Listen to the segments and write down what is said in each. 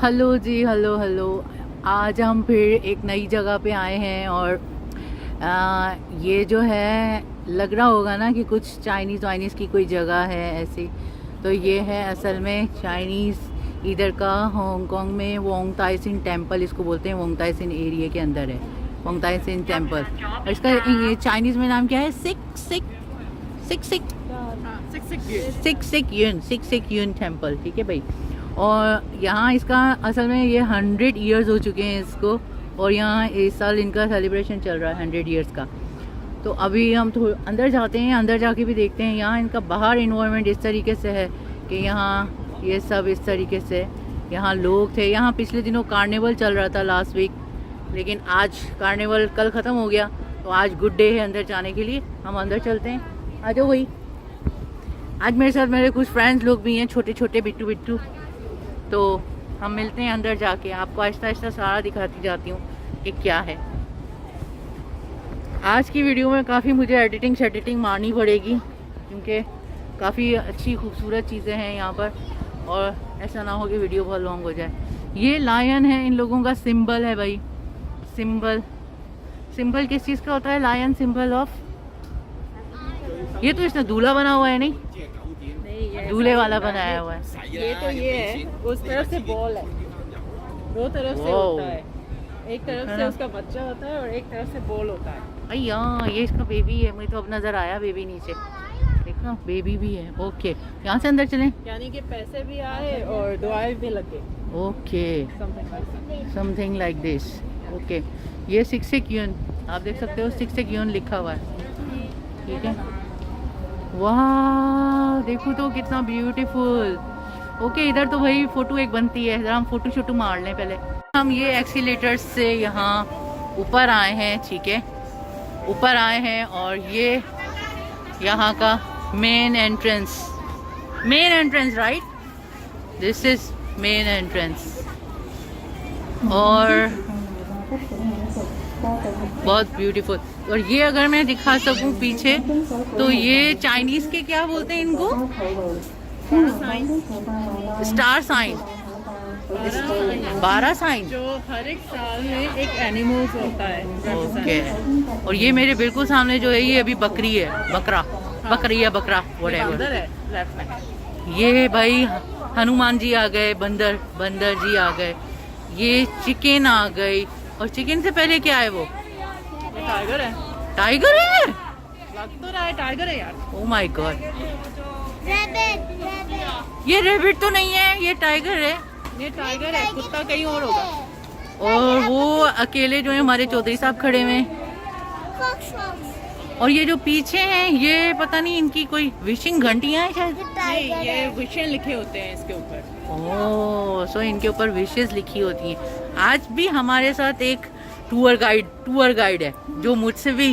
Hello जी, hello hello. आज हम फिर एक नई जगह पे आए हैं और ये जो है लग रहा होगा ना कि कुछ चाइनीज़ वाइनीज़ की कोई जगह है ऐसी। तो ये है असल में चाइनीज़ इधर का हांगकांग में वोंग ताई सिन टेम्पल इसको बोलते हैं। वोंग ताई सिन एरिया के अंदर है वोंग ताई सिन टेम्पल। और इसका ये चाइनीज़ में नाम क्या है? सिक सिक सिक सिक सिक सिक सिक यून टेम्पल। ठीक है भाई। और यहाँ इसका असल में ये 100 ईयर्स हो चुके हैं इसको, और यहाँ इस साल इनका सेलिब्रेशन चल रहा है 100 ईयर्स का। तो अभी हम थोड़ा अंदर जाते हैं, अंदर जाके भी देखते हैं। यहाँ इनका बाहर इन्वायरमेंट इस तरीके से है कि यहाँ ये सब इस तरीके से यहाँ लोग थे। यहाँ पिछले दिनों कार्निवल चल रहा था लास्ट वीक, लेकिन आज कार्निवल कल ख़त्म हो गया, तो आज गुड डे है अंदर जाने के लिए। हम अंदर चलते हैं, आ जाओ भाई। आज मेरे साथ मेरे कुछ फ्रेंड्स लोग भी हैं, छोटे छोटे बिट्टू बिट्टू। तो हम मिलते हैं अंदर जाके, आपको आहिस्ता आहिस्ता सारा दिखाती जाती हूँ कि क्या है। आज की वीडियो में काफ़ी मुझे एडिटिंग मारनी पड़ेगी, क्योंकि काफ़ी अच्छी खूबसूरत चीज़ें हैं यहाँ पर, और ऐसा ना हो कि वीडियो बहुत लॉन्ग हो जाए। ये लायन है, इन लोगों का सिंबल है भाई। सिंबल किस चीज़ का होता है? Lion symbol of. ये तो इसने दूल्हा बना हुआ है। नहीं, दूल्हे वाला बनाया हुआ है। ये तो ये है, उस तरफ से बॉल है, दो तरफ से होता है। एक तरफ से उसका बच्चा होता है और एक तरफ से बॉल होता है। अय्या, ये इसका बेबी है। मुझे तो अब नजर आया बेबी नीचे, देखो बेबी भी है। ओके, यहाँ से अंदर चलें। यानी कि पैसे भी आए और दुआएं भी लगे। Okay, something like this. Okay, ये 6 यून आप देख सकते हो, 6 यून लिखा हुआ है। ठीक है, वाह देखो तो कितना ब्यूटीफुल। ओके, इधर तो भाई फोटो एक बनती है, जरा हम फोटो शोटो मार लें पहले। हम ये एक्सीलेटर से यहाँ ऊपर आए हैं। ठीक है, ऊपर आए हैं, और ये यहाँ का main entrance right, this is main entrance. और बहुत ब्यूटीफुल। और ये अगर मैं दिखा सकूं पीछे, तो ये चाइनीज के क्या बोलते हैं इनको? स्टार साइन, 12 साइन जो हर एक साल में एक एनिमल्स होता है। ओके, और ये मेरे बिल्कुल सामने जो है ये अभी बकरी है, बकरी है, बकरा व्हाटएवर है लेफ्ट में। ये भाई हनुमान जी आ गए, बंदर जी आ गए, ये चिकन आ गई। और चिकन से पहले क्या है? वो टाइगर है। टाइगर है? लग तो रहा है टाइगर है यार। ओह माय गॉड, ये रैबिट तो नहीं है, ये टाइगर है। ये टाइगर है, कुत्ता कहीं और होगा। और वो अकेले जो है हमारे चौधरी साहब खड़े हुए हैं। और ये जो पीछे हैं, ये पता नहीं इनकी कोई विशिंग घंटियां हैं शायद। नहीं, ये विषय लिखे होते हैं इसके ऊपर। ओह, सो इनके ऊपर विशेष लिखी होती हैं। आज भी हमारे साथ एक टूर गाइड है, जो मुझसे भी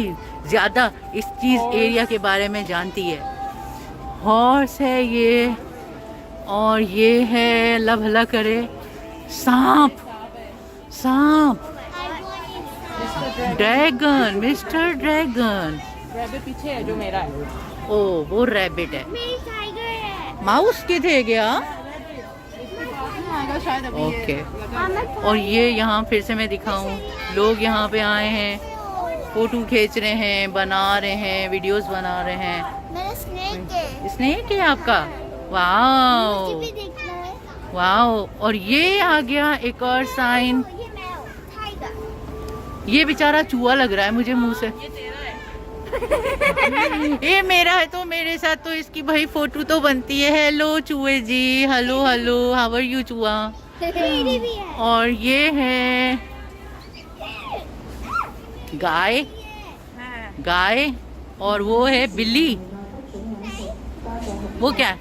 ज्यादा इस चीज एरिया के बारे में जानती है। हॉर्स है ये, और ये है लभला करे सांप, ड्रैगन, मिस्टर ड्रैगन। रैबिट पीछे है जो मेरा है। ओ, वो रैबिट है। माउस के थे क्या? शायद अभी ओके। और ये यहाँ फिर से मैं दिखाऊं, लोग यहाँ पे आए हैं, फोटो खींच रहे हैं, बना रहे हैं, वीडियोस बना रहे हैं। मेरा स्नेक है आपका? Wow wow. और ये आ गया एक और साइन। ये बेचारा चूहा लग रहा है मुझे मुंह से। ये मेरा है, तो मेरे साथ तो इसकी भाई फोटो तो बनती है। हेलो चूहे जी, hello hello, how are you चूहा? और ये है गाय, और वो है बिल्ली। वो क्या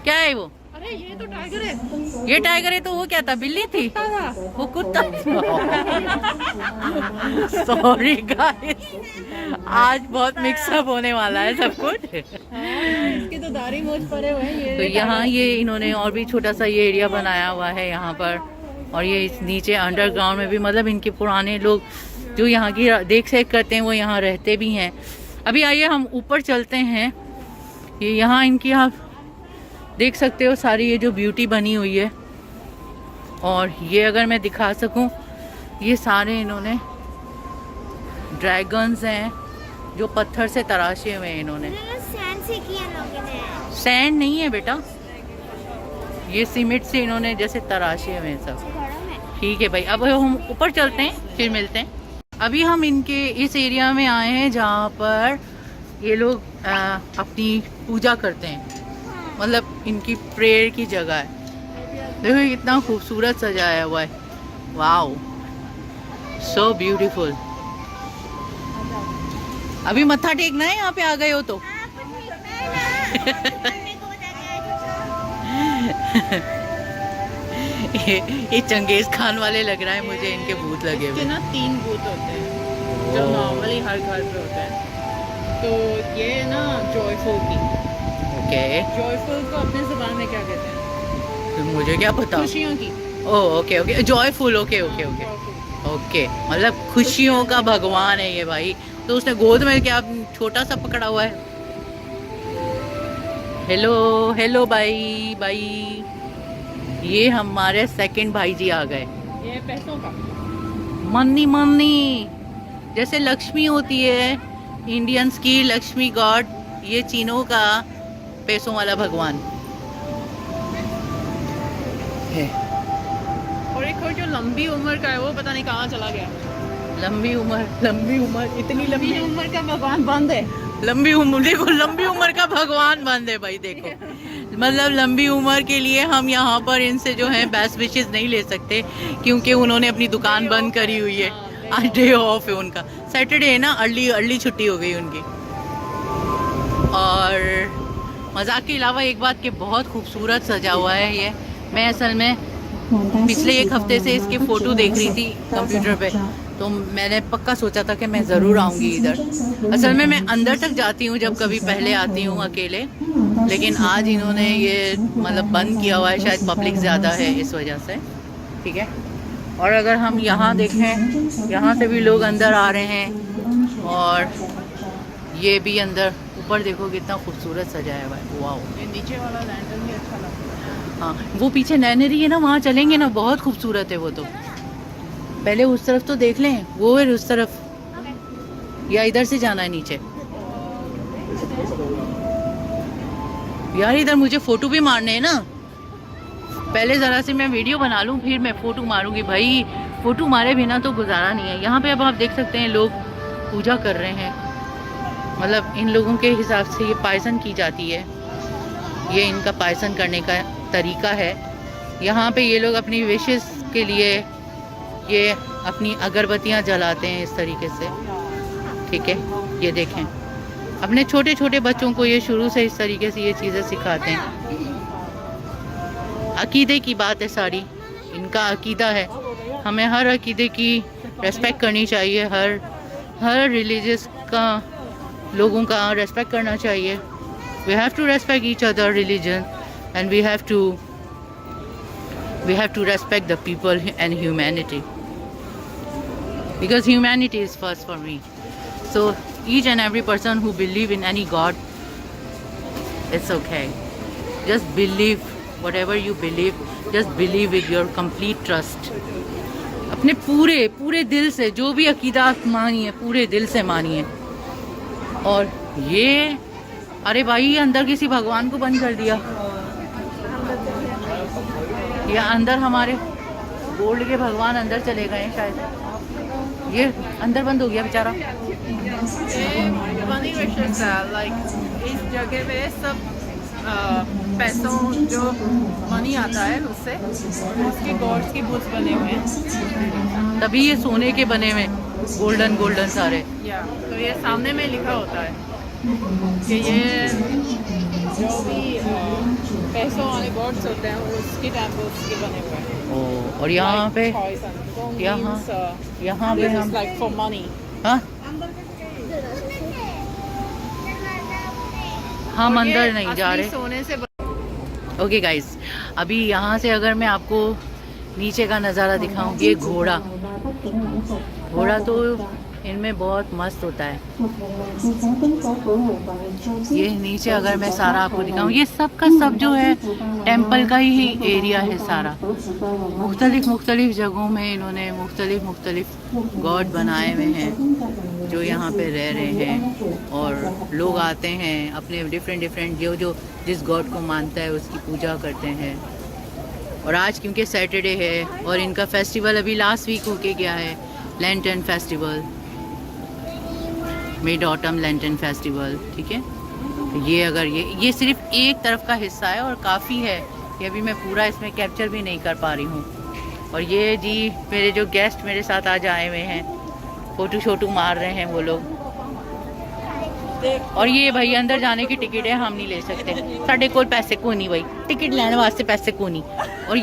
है वो? अरे ये तो टाइगर है। ये टाइगर है, तो वो क्या था? बिल्ली थी? वो कुत्ता। सॉरी गाइस, आज बहुत मिक्सअप होने वाला है सब कुछ। इसके तो दाढ़ी मूंछ पड़े हुए हैं। ये तो यहाँ ये इन्होंने और भी छोटा सा ये एरिया बनाया हुआ है यहाँ पर। और ये इस नीचे अंडरग्राउंड में भी, मतलब इनके पुराने लोग जो यहाँ की देख रेख करते हैं वो यहाँ रहते भी हैं। अभी आइए हम ऊपर चलते हैं। ये यहाँ इनकी आप देख सकते हो सारी ये जो ब्यूटी बनी हुई है, और ये अगर मैं दिखा सकूं, ये सारे इन्होंने ड्रैगन्स हैं जो पत्थर से तराशे हुए हैं इन्होंने। सैंड से किया लोगों ने। सैंड नहीं है बेटा, ये सीमेंट से इन्होंने जैसे तराशे हुए हैं सब। ठीक है भाई, अब हम ऊपर चलते हैं, फिर मिलते हैं। अभी हम इनके इस एरिया में आए हैं जहाँ पर ये लोग अपनी पूजा करते हैं, मतलब इनकी प्रेयर की जगह है। देखो कितना खूबसूरत सजाया हुआ है, वाओ सो ब्यूटीफुल। अभी मत्था टेकना है, यहाँ पे आ गए हो तो। ये चंगेज खान वाले लग रहा है मुझे, इनके भूत लगे हुए। ना 3 भूत होते हैं जो नॉर्मली हर घर पे होते हैं। तो ये ना जॉयफुल की, ओके, जॉयफुल को अपने ज़बान में क्या कहते हैं? तो मुझे क्या पता। खुशियों की। Oh okay okay, joyful, okay okay okay okay, मतलब खुशियों का भगवान है ये भाई। तो उसने गोद में क्या छोटा सा पकड़ा हुआ है। हेलो हेलो भाई भाई, ये हमारे सेकंड भाई जी आ गए। ये पैसों का मन्नी मन्नी, जैसे लक्ष्मी होती है इंडियंस की लक्ष्मी गॉड, ये चीनों का पैसों वाला भगवान है। और एक और जो लंबी उम्र का है वो पता नहीं कहाँ चला गया। लंबी उम्र, इतनी लंबी उम्र का भगवान बंद है। लंबी उम्र, देखो लंबी उम्र का भगवान बंद है भाई। देखो मतलब लंबी उम्र के लिए हम यहाँ पर इनसे जो है बेस्ट विशेस नहीं ले सकते, क्योंकि उन्होंने अपनी दुकान बंद करी हुई है। आज डे ऑफ है उनका, सैटरडे है ना, अर्ली छुट्टी हो गई उनकी। और मजाक के अलावा एक बात कि बहुत खूबसूरत सजा हुआ है ये। मैं असल में पिछले एक हफ्ते से इसकी फ़ोटो देख रही थी कंप्यूटर पे, तो मैंने पक्का सोचा था कि मैं ज़रूर आऊँगी इधर। असल में मैं अंदर तक जाती हूँ जब कभी पहले आती हूँ अकेले, लेकिन आज इन्होंने ये मतलब बंद किया हुआ है, शायद पब्लिक ज़्यादा है इस वजह से। ठीक है, और अगर हम यहाँ देखें, यहाँ से भी लोग अंदर आ रहे हैं, और ये भी अंदर ऊपर देखो कितना खूबसूरत सजाया हुआ है। वाओ, ये नीचे वाला लैंटर्न भी अच्छा लगता है। हाँ, वो पीछे नैनरी है ना, वहाँ चलेंगे ना, बहुत खूबसूरत है वो। तो पहले उस तरफ तो देख लें, वो है उस तरफ, या इधर से जाना है नीचे। यार इधर मुझे फोटो भी मारने हैं ना, पहले ज़रा सी मैं वीडियो बना लूँ फिर मैं फ़ोटो मारूंगी भाई। फ़ोटो मारे बिना तो गुजारा नहीं है। यहाँ पे अब आप देख सकते हैं लोग पूजा कर रहे हैं, मतलब इन लोगों के हिसाब से ये पायसन की जाती है, ये इनका पायसन करने का तरीका है। यहाँ पे ये लोग अपनी विशेस के लिए ये अपनी अगरबत्तियाँ जलाते हैं इस तरीके से। ठीक है, ये देखें, अपने छोटे छोटे बच्चों को ये शुरू से इस तरीके से ये चीज़ें सिखाते हैं। अकीदे की बात है सारी, इनका अकीदा है। हमें हर अकीदे की रेस्पेक्ट करनी चाहिए, हर रिलीजियस का लोगों का रेस्पेक्ट करना चाहिए। We have to respect each other religion and we have to respect the people and humanity, because humanity is first for me. So each and every person who believe in any god, it's okay, just believe whatever you believe, just believe with your complete trust, अपने पूरे दिल से जो भी अकीदा मानिए, पूरे दिल से मानिए। और ये अरे भाई अंदर किसी भगवान को बंद कर दिया, या अंदर हमारे गोल्ड के भगवान अंदर चले गए हैं शायद, ये अंदर बंद हो गया बेचारा। मनी विशेस है, लाइक इस जगह पे सब पैसों जो मनी आता है उससे उसके गॉड्स की बुत्स बने हुए हैं, तभी ये सोने के बने हुए गोल्डन सारे। या तो ये सामने में लिखा होता है कि ये जो भी पैसों वाले गॉड्स होते हैं उसके टाइम पे उसके बने हुए हैं। ओ, और यहाँ पे यहाँ पे हम लाइक फॉर मनी। हाँ, हम अंदर नहीं जा रहे। सोने से ओके गाइस, अभी यहाँ से अगर मैं आपको नीचे का नज़ारा दिखाऊं, ये घोड़ा तो इनमें बहुत मस्त होता है। ये नीचे अगर मैं सारा आपको दिखाऊं, ये सब का सब जो है टेंपल का ही एरिया है सारा। मुख्तलिफ जगहों में इन्होंने मुख्तलिफ गॉड बनाए हुए हैं जो यहाँ पे रह रहे हैं, और लोग आते हैं अपने डिफरेंट जो जिस गॉड को मानता है उसकी पूजा करते हैं। और आज क्योंकि सैटरडे है और इनका फेस्टिवल अभी लास्ट वीक होके गया है, lantern festival, mid autumn lantern festival, ठीक है। तो ये अगर ये सिर्फ एक तरफ का हिस्सा है और काफ़ी है, ये अभी मैं पूरा इसमें कैप्चर भी नहीं कर पा रही हूँ। और ये जी मेरे जो गेस्ट मेरे साथ आज आए हुए हैं, फ़ोटो मार रहे हैं वो लोग। और ये भाई अंदर जाने की टिकट है, हम नहीं ले सकते, साढ़े कोल पैसे को नहीं भाई, टिकट लेने वास्ते पैसे को नहीं। और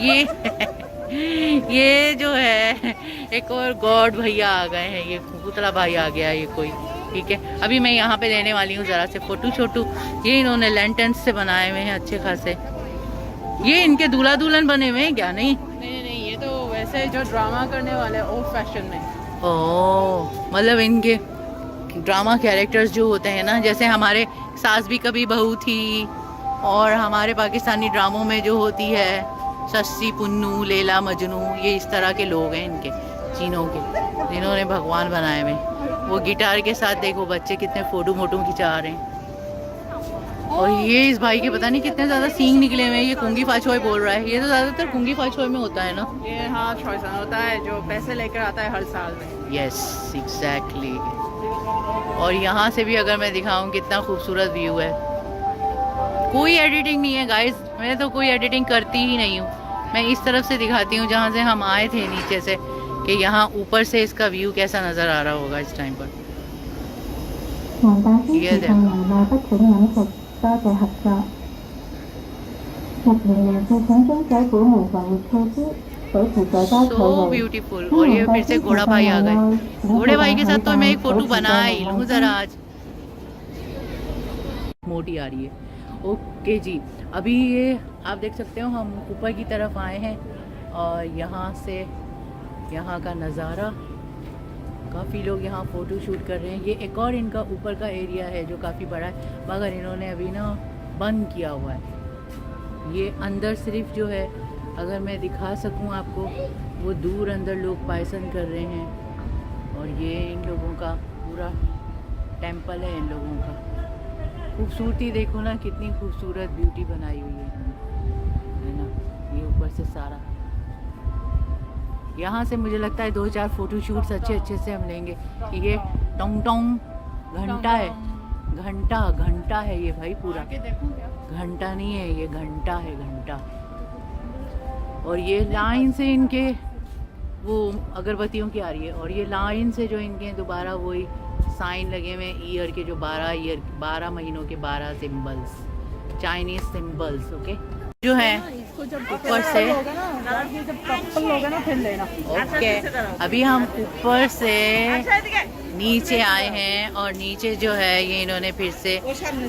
ये जो है एक और गॉड भैया आ गए हैं, ये पुतला भाई आ गया ये कोई, ठीक है। अभी मैं यहाँ पे लेने वाली हूँ ज़रा से फ़ोटो। ये इन्होंने लैंटर्न्स से बनाए हुए हैं अच्छे खासे। ये इनके दूल्हा दुल्हन बने हुए हैं क्या? नहीं, ये तो वैसे जो ड्रामा करने वाले ओल्ड फैशन में। ओह, मतलब इनके ड्रामा कैरेक्टर्स जो होते हैं ना, जैसे हमारे सास भी कभी बहू थी, और हमारे पाकिस्तानी ड्रामों में जो होती है सस्सी पुन्नू, लैला मजनू, ये इस तरह के लोग हैं इनके चीनों के, जिन्होंने भगवान बनाए हुए। वो गिटार के साथ देखो बच्चे कितने फोटो खिंचा रहे हैं। और ये इस भाई के पता नहीं कितने ज़्यादा सींग निकले हुए हैं। ये कुंगी फाछोय बोल रहा है, ये तो ज़्यादातर कुंगी फाछोय में होता है ना ये? हाँ, छॉयसन होता है जो पैसे लेकर आता है हर साल में। Yes, exactly. और यहाँ से भी अगर मैं दिखाऊँ कितना खूबसूरत व्यू है। कोई एडिटिंग नहीं है गाइस, मैं तो कोई एडिटिंग करती ही नहीं हूँ। मैं इस तरफ से दिखाती हूँ जहाँ से हम आए थे नीचे से, कि यहाँ ऊपर से इसका व्यू कैसा नज़र आ रहा होगा इस टाइम पर। ये देखो, सो ब्यूटीफुल। और ये फिर से घोड़ा भाई आ गए। घोड़े भाई के साथ तो मैं एक फ़ोटो बना ही लूँ ज़रा आज। मोटी आ रही है। ओके जी, अभी ये आप देख सकते हो हम ऊपर की तरफ आए हैं, और यहाँ से यहाँ का नज़ारा, काफ़ी लोग यहाँ फ़ोटो शूट कर रहे हैं। ये एक और इनका ऊपर का एरिया है जो काफ़ी बड़ा है, मगर इन्होंने अभी ना बंद किया हुआ है। ये अंदर सिर्फ जो है, अगर मैं दिखा सकूँ आपको, वो दूर अंदर लोग पायसन कर रहे हैं। और ये इन लोगों का पूरा टेंपल है, इन लोगों का। खूबसूरती देखो ना, कितनी खूबसूरत ब्यूटी बनाई हुई है ना। ये ऊपर से सारा, यहाँ से मुझे लगता है 2-4 फ़ोटो शूट्स अच्छे से हम लेंगे। ये टोंग टोंग घंटा है, घंटा है ये भाई पूरा। घंटा नहीं है ये, घंटा है, घंटा। और ये लाइन से इनके वो अगरबत्तियों की आ रही है, और ये लाइन से जो इनके दोबारा वही साइन लगे हुए ईयर के, जो 12 महीनों के 12 सिंबल्स, चाइनीज सिंबल्स, ओके, जो है ऊपर से। ओके, अभी हम ऊपर से नीचे आए हैं, और नीचे जो है ये इन्होंने फिर से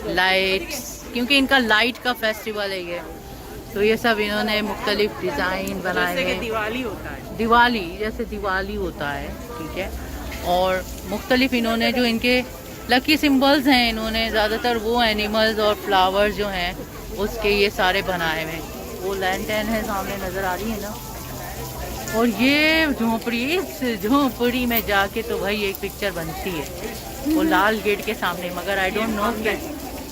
लाइट्स, क्योंकि इनका लाइट का फेस्टिवल है ये, तो ये सब इन्होंने मुख्तलिफ डिज़ाइन बनाए हैं। दिवाली होता है, दिवाली जैसे दिवाली होता है, ठीक है। और मुख्तलिफ इन्होंने जो इनके लकी सिंबल्स हैं, इन्होंने ज़्यादातर वो एनिमल्स और फ्लावर्स जो हैं उसके ये सारे बनाए हुए हैं। वो लैंटर्न है सामने नज़र आ रही है ना। और ये झोंपड़ी, इस झोंपड़ी में जाके तो भाई एक पिक्चर बनती है, वो लाल गेट के सामने, मगर आई डोंट नो क्या।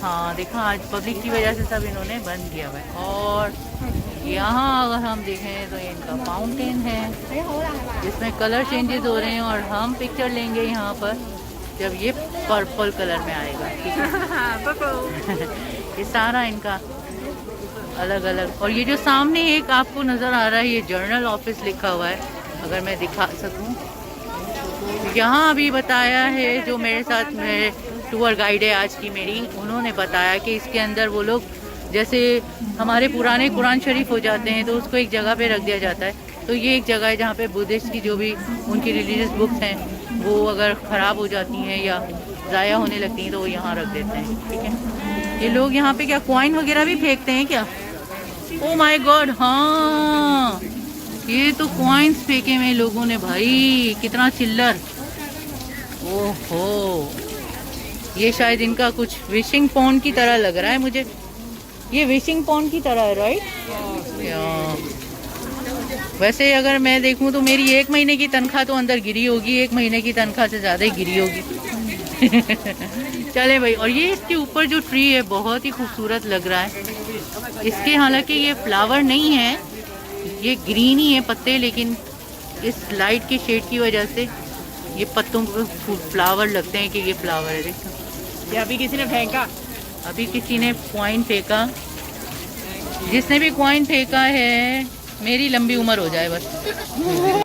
हाँ देखा, आज पब्लिक की वजह से सब इन्होंने बंद किया हुआ है। और यहाँ अगर हम देखें तो ये इनका फाउंटेन है, जिसमें कलर चेंजेस हो रहे हैं, और हम पिक्चर लेंगे यहाँ पर जब ये पर्पल कलर में आएगा, ठीक है। ये सारा इनका अलग अलग। और ये जो सामने एक आपको नज़र आ रहा है, ये जर्नल ऑफिस लिखा हुआ है, अगर मैं दिखा सकूं। यहाँ अभी बताया है, जो मेरे साथ मेरे टूर गाइड है आज की मेरी, उन्होंने बताया कि इसके अंदर वो लोग जैसे हमारे पुराने कुरान शरीफ हो जाते हैं तो उसको एक जगह पे रख दिया जाता है, तो ये एक जगह है जहाँ पे बुद्धिस्ट की जो भी उनकी रिलीजियस बुक्स हैं वो अगर ख़राब हो जाती हैं या ज़ाया होने लगती हैं तो वो यहाँ रख देते हैं, ठीक है। ये लोग यहाँ पे क्या कॉइन वगैरह भी फेंकते हैं क्या? ओ माय गॉड, हाँ ये तो कॉइन्स फेंके हुए लोगों ने भाई, कितना चिल्लर। ओहो, ये शायद इनका कुछ विशिंग पॉन्ड की तरह लग रहा है मुझे। ये विशिंग पॉन्ड की तरह है, राइट? वैसे अगर मैं देखूं तो मेरी 1 महीने की तनख्वाह तो अंदर गिरी होगी, 1 महीने की तनख्वाह से ज़्यादा ही गिरी होगी। चले भाई। और ये इसके ऊपर जो ट्री है बहुत ही खूबसूरत लग रहा है। इसके हालांकि ये फ्लावर नहीं है, ये ग्रीन ही है पत्ते, लेकिन इस लाइट की शेड की वजह से ये पत्तों को फ्लावर लगते हैं कि ये फ्लावर है। देखो, ये अभी किसी ने फेंका। अभी किसी ने कॉइन फेंका। जिसने भी कॉइन फेंका है, मेरी लंबी उम्र हो जाए बस।